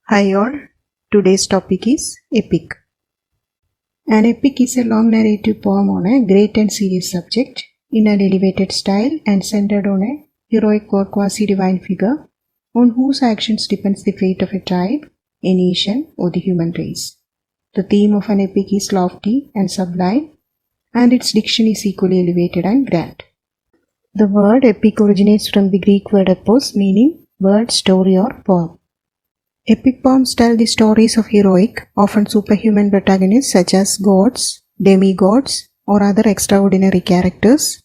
Hi all, today's topic is epic. An epic is a long narrative poem on a great and serious subject in an elevated style and centered on a heroic or quasi-divine figure on whose actions depends the fate of a tribe, a nation, or the human race. The theme of an epic is lofty and sublime, and its diction is equally elevated and grand. The word epic originates from the Greek word epos, meaning word, story, or poem. Epic poems tell the stories of heroic, often superhuman protagonists such as gods, demigods, or other extraordinary characters.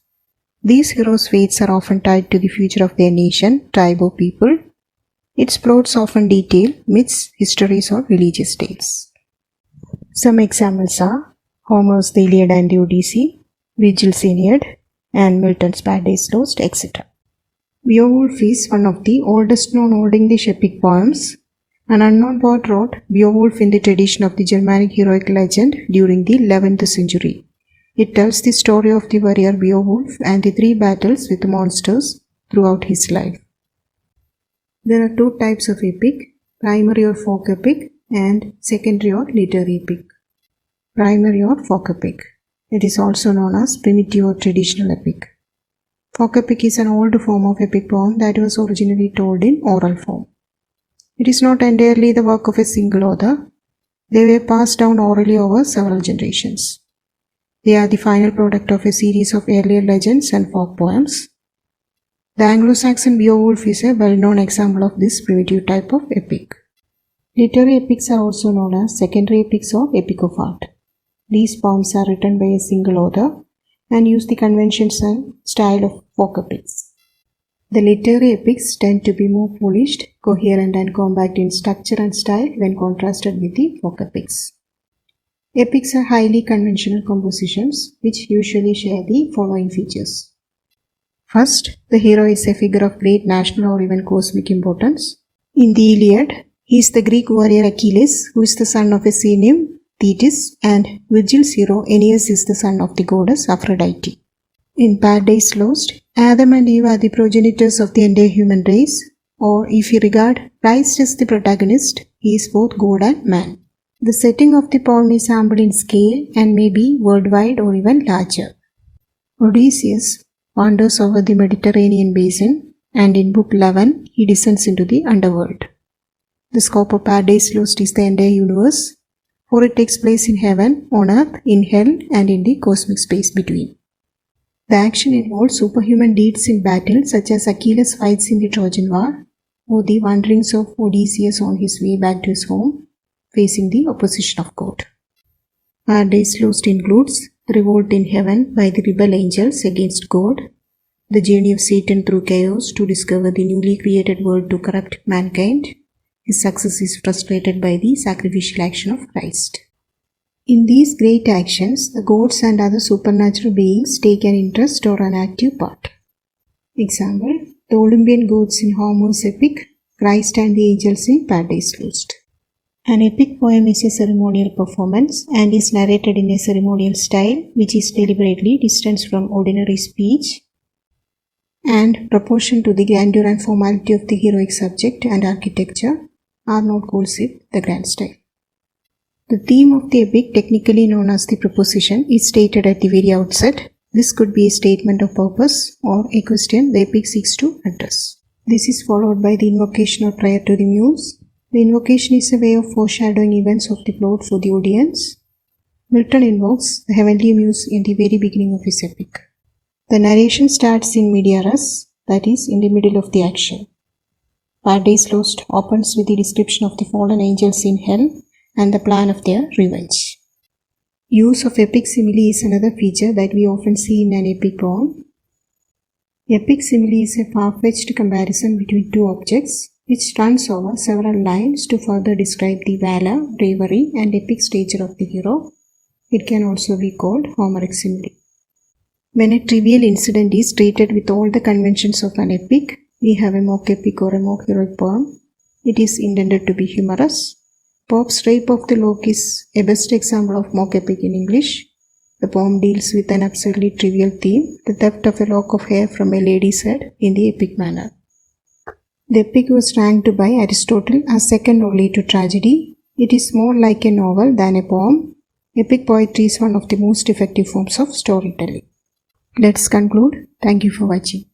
These heroes' fates are often tied to the future of their nation, tribe, or people. Its plots often detail myths, histories, or religious tales. Some examples are Homer's The Iliad and the Odyssey, Virgil's Aeneid, and Milton's Paradise Lost, etc. Beowulf is one of the oldest known Old English epic poems. An unknown poet wrote Beowulf in the tradition of the Germanic heroic legend during the 11th century. It tells the story of the warrior Beowulf and the 3 battles with monsters throughout his life. There are 2 types of epic, primary or folk epic and secondary or literary epic. Primary or folk epic. It is also known as primitive or traditional epic. Folk epic is an old form of epic poem that was originally told in oral form. It is not entirely the work of a single author. They were passed down orally over several generations. They are the final product of a series of earlier legends and folk poems. The Anglo-Saxon Beowulf is a well-known example of this primitive type of epic. Literary epics are also known as secondary epics or epic of art. These poems are written by a single author and use the conventions and style of folk epics. The literary epics tend to be more polished, coherent and compact in structure and style when contrasted with the folk epics. Epics are highly conventional compositions which usually share the following features. First, the hero is a figure of great national or even cosmic importance. In the Iliad, he is the Greek warrior Achilles, who is the son of a sea nymph, Thetis, and Virgil's hero Aeneas is the son of the goddess Aphrodite. In Paradise Lost, Adam and Eve are the progenitors of the entire human race, or if you regard Christ as the protagonist, he is both God and man. The setting of the poem is ample in scale and may be worldwide or even larger. Odysseus wanders over the Mediterranean basin, and in Book 11, he descends into the underworld. The scope of Paradise Lost is the entire universe, for it takes place in heaven, on earth, in hell, and in the cosmic space between. The action involves superhuman deeds in battle such as Achilles fights in the Trojan War or the wanderings of Odysseus on his way back to his home, facing the opposition of God. Paradise Lost includes the revolt in heaven by the rebel angels against God, the journey of Satan through chaos to discover the newly created world to corrupt mankind. His success is frustrated by the sacrificial action of Christ. In these great actions, the gods and other supernatural beings take an interest or an active part. Example, the Olympian gods in Homer's epic, Christ and the angels in Paradise Lost. An epic poem is a ceremonial performance and is narrated in a ceremonial style which is deliberately distanced from ordinary speech and proportion to the grandeur and formality of the heroic subject and architecture. Arnold calls it the grand style. The theme of the epic, technically known as the proposition, is stated at the very outset. This could be a statement of purpose or a question the epic seeks to address. This is followed by the invocation or prayer to the muse. The invocation is a way of foreshadowing events of the plot for the audience. Milton invokes the heavenly muse in the very beginning of his epic. The narration starts in media res, that is, in the middle of the action. Paradise Lost opens with the description of the fallen angels in hell and the plan of their revenge. Use of epic simile is another feature that we often see in an epic poem. Epic simile is a far-fetched comparison between 2 objects which runs over several lines to further describe the valor, bravery, and epic stature of the hero. It can also be called Homeric simile. When a trivial incident is treated with all the conventions of an epic, we have a mock epic or a mock heroic poem. It is intended to be humorous. Pope's Rape of the Lock is a best example of mock epic in English. The poem deals with an absurdly trivial theme, the theft of a lock of hair from a lady's head in the epic manner. The epic was ranked by Aristotle as second only to tragedy. It is more like a novel than a poem. Epic poetry is one of the most effective forms of storytelling. Let's conclude. Thank you for watching.